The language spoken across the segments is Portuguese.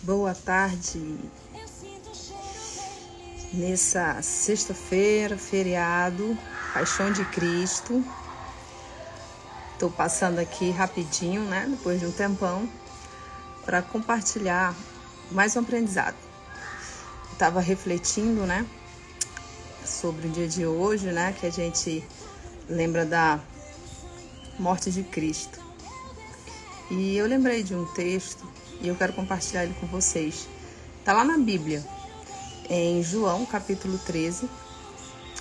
Boa tarde. Nessa sexta-feira, feriado, Paixão de Cristo. Estou passando aqui rapidinho, né? Depois de um tempão, para compartilhar mais um aprendizado. Estava refletindo, né? Sobre o dia de hoje, né? Que a gente lembra da morte de Cristo. E eu lembrei de um texto e eu quero compartilhar ele com vocês. Está lá na Bíblia, em João, capítulo 13,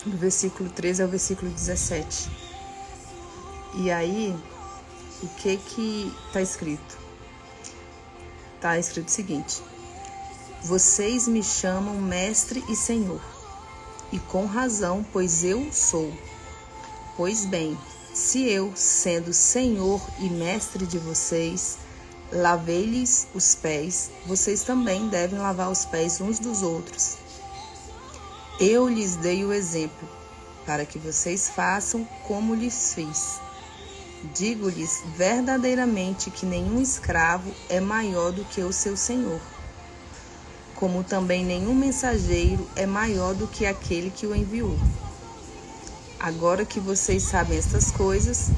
do versículo 13 ao versículo 17. E aí, o que está escrito? Está escrito o seguinte: vocês me chamam mestre e senhor, e com razão, pois eu sou. Pois bem, se eu, sendo senhor e mestre de vocês, lavei-lhes os pés, vocês também devem lavar os pés uns dos outros. Eu lhes dei o exemplo, para que vocês façam como lhes fiz. Digo-lhes verdadeiramente que nenhum escravo é maior do que o seu senhor, como também nenhum mensageiro é maior do que aquele que o enviou. Agora que vocês sabem estas coisas,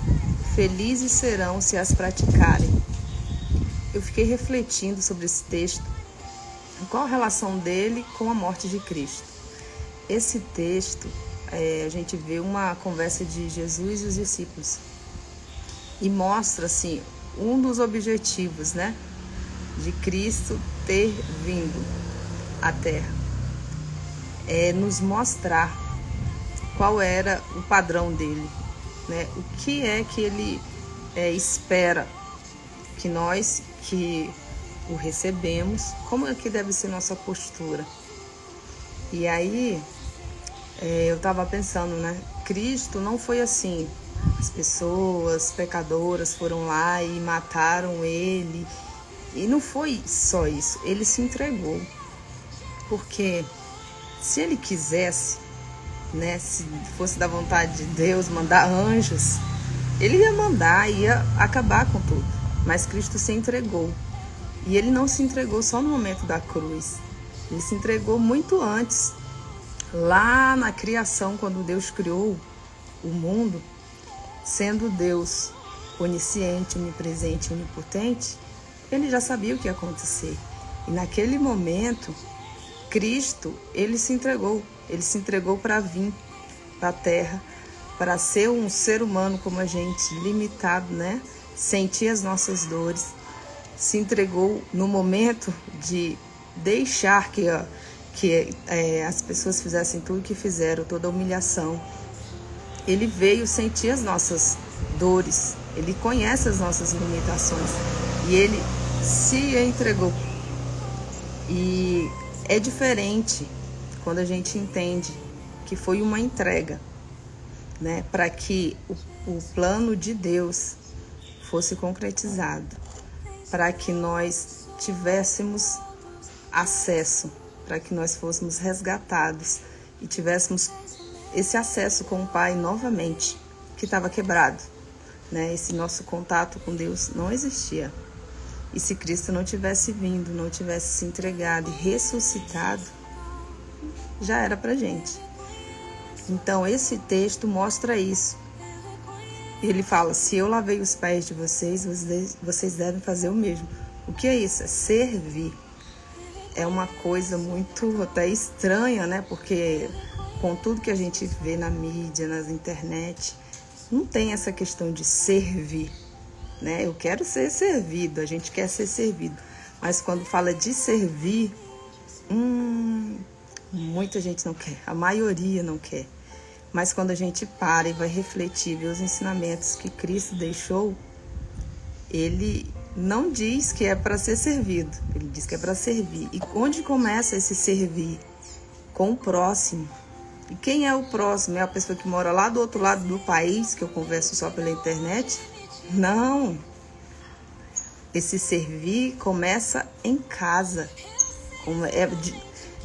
felizes serão se as praticarem. Eu fiquei refletindo sobre esse texto, qual a relação dele com a morte de Cristo. Esse texto, a gente vê uma conversa de Jesus e os discípulos e mostra, assim, um dos objetivos, né, de Cristo ter vindo à Terra. É nos mostrar qual era o padrão dele, né? O que é que ele espera que nós que o recebemos, como é que deve ser nossa postura. E aí, eu estava pensando, né? Cristo não foi assim. As pessoas pecadoras foram lá e mataram ele. E não foi só isso. Ele se entregou. Porque se ele quisesse, né? Se fosse da vontade de Deus mandar anjos, ele ia mandar, ia acabar com tudo. Mas Cristo se entregou. E ele não se entregou só no momento da cruz. Ele se entregou muito antes. Lá na criação, quando Deus criou o mundo, sendo Deus onisciente, onipresente, onipotente, ele já sabia o que ia acontecer. E naquele momento, Cristo, ele se entregou. Ele se entregou para vir para a terra, para ser um ser humano como a gente, limitado, né? Sentir as nossas dores. Se entregou no momento de deixar que as pessoas fizessem tudo o que fizeram, toda a humilhação. Ele veio sentir as nossas dores, ele conhece as nossas limitações e ele se entregou. E é diferente quando a gente entende que foi uma entrega, né, para que o plano de Deus fosse concretizado, para que nós tivéssemos acesso, para que nós fôssemos resgatados e tivéssemos esse acesso com o Pai novamente, que estava quebrado, né? Esse nosso contato com Deus não existia. E se Cristo não tivesse vindo, não tivesse se entregado e ressuscitado, já era pra gente. Então esse texto mostra isso. Ele fala: se eu lavei os pés de vocês, vocês devem fazer o mesmo. O que é isso? É servir. É uma coisa muito até estranha, né? Porque com tudo que a gente vê na mídia, nas internet, não tem essa questão de servir, né? Eu quero ser servido, a gente quer ser servido. Mas quando fala de servir, muita gente não quer, a maioria não quer. Mas quando a gente para e vai refletir, ver os ensinamentos que Cristo deixou, ele não diz que é para ser servido, ele diz que é para servir. E onde começa esse servir? Com o próximo. E quem é o próximo? É a pessoa que mora lá do outro lado do país, que eu converso só pela internet? Não. Esse servir começa em casa.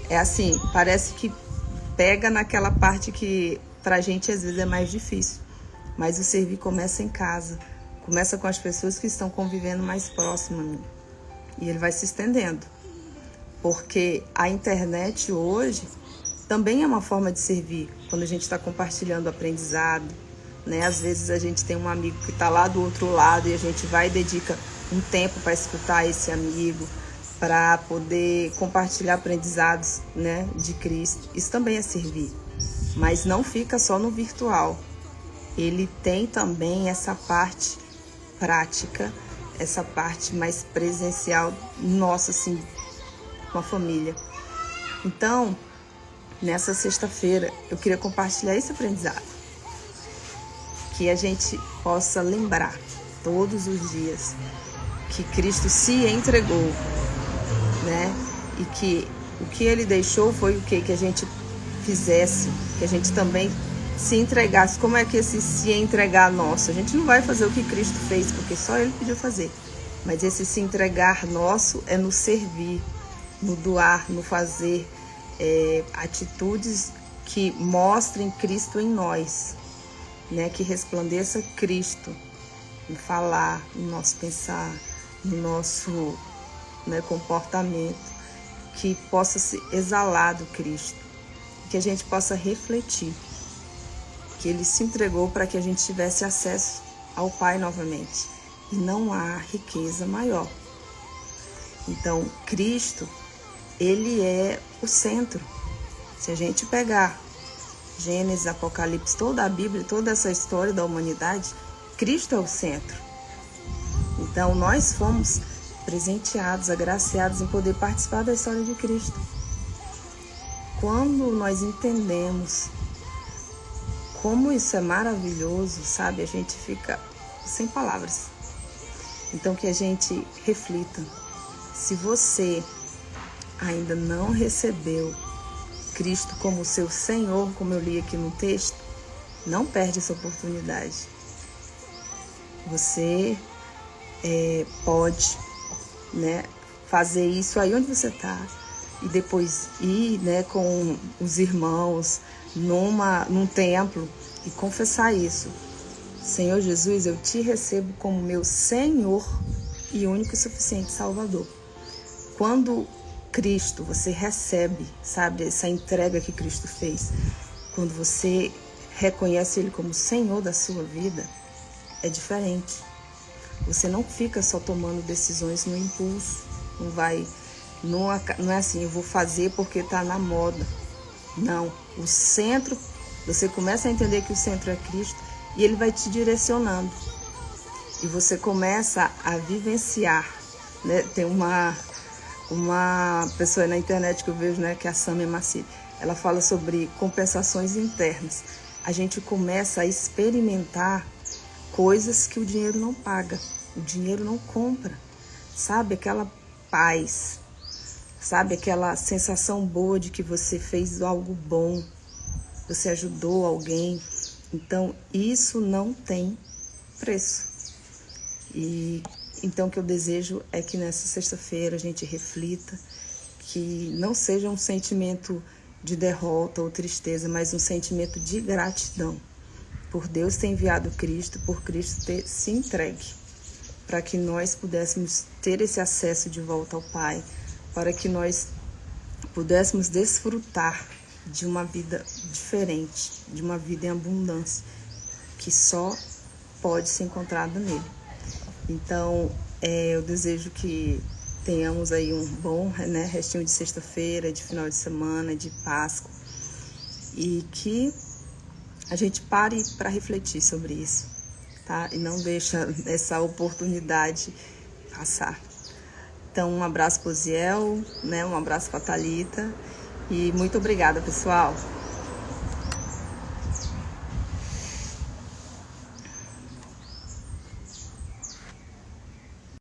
É assim, parece que pega naquela parte que pra gente às vezes é mais difícil. Mas o servir começa em casa. Começa com as pessoas que estão convivendo mais próximo a mim. E ele vai se estendendo. porque a internet hoje também é uma forma de servir, quando a gente está compartilhando aprendizado, né? Às vezes a gente tem um amigo que está lá do outro lado e a gente vai e dedica um tempo para escutar esse amigo, para poder compartilhar aprendizados, né, de Cristo. Isso também é servir, mas não fica só no virtual. Ele tem também essa parte prática, essa parte mais presencial nossa, assim, com a família. Então, nessa sexta-feira, eu queria compartilhar esse aprendizado, que a gente possa lembrar todos os dias que Cristo se entregou, né? E que o que Ele deixou foi o quê? Que a gente fizesse, que a gente também se entregasse. Como é que esse se entregar nosso? A gente não vai fazer o que Cristo fez, porque só Ele pediu fazer. Mas esse se entregar nosso é no servir, no doar, no fazer atitudes que mostrem Cristo em nós, né? Que resplandeça Cristo no falar, no nosso pensar, no nosso, né, comportamento, que possa se exalar do Cristo, que a gente possa refletir que Ele se entregou para que a gente tivesse acesso ao Pai novamente, e não há riqueza maior. Então, Cristo, Ele é o centro. Se a gente pegar Gênesis, Apocalipse, toda a Bíblia, toda essa história da humanidade, Cristo é o centro. Então, nós fomos presenteados, agraciados em poder participar da história de Cristo. Quando nós entendemos como isso é maravilhoso, sabe? A gente fica sem palavras. Então, que a gente reflita. Se você ainda não recebeu Cristo como seu Senhor, como eu li aqui no texto, não perde essa oportunidade. Você pode, né, fazer isso aí onde você está e depois ir, né, com os irmãos num templo e confessar isso. Senhor Jesus, eu te recebo como meu Senhor e único e suficiente Salvador. Quando Cristo, você recebe, sabe, essa entrega que Cristo fez, quando você reconhece Ele como Senhor da sua vida, é diferente. Você não fica só tomando decisões no impulso, não é assim, eu vou fazer porque está na moda. Não, o centro, você começa a entender que o centro é Cristo e Ele vai te direcionando. E você começa a vivenciar, né? Tem uma pessoa na internet que eu vejo, né, que é a Samia Maci. Ela fala sobre compensações internas. A gente começa a experimentar coisas que o dinheiro não paga, o dinheiro não compra. Sabe, aquela paz, sabe, aquela sensação boa de que você fez algo bom, você ajudou alguém. Então, isso não tem preço. E então, o que eu desejo é que nessa sexta-feira a gente reflita, que não seja um sentimento de derrota ou tristeza, mas um sentimento de gratidão por Deus ter enviado Cristo, por Cristo ter se entregue, para que nós pudéssemos ter esse acesso de volta ao Pai, para que nós pudéssemos desfrutar de uma vida diferente, de uma vida em abundância, que só pode ser encontrada nele. Então, eu desejo que tenhamos aí um bom, né, restinho de sexta-feira, de final de semana, de Páscoa, e que a gente pare para refletir sobre isso, tá? E não deixa essa oportunidade passar. Então, um abraço para o Ziel, né? Um abraço para a Thalita e muito obrigada, pessoal.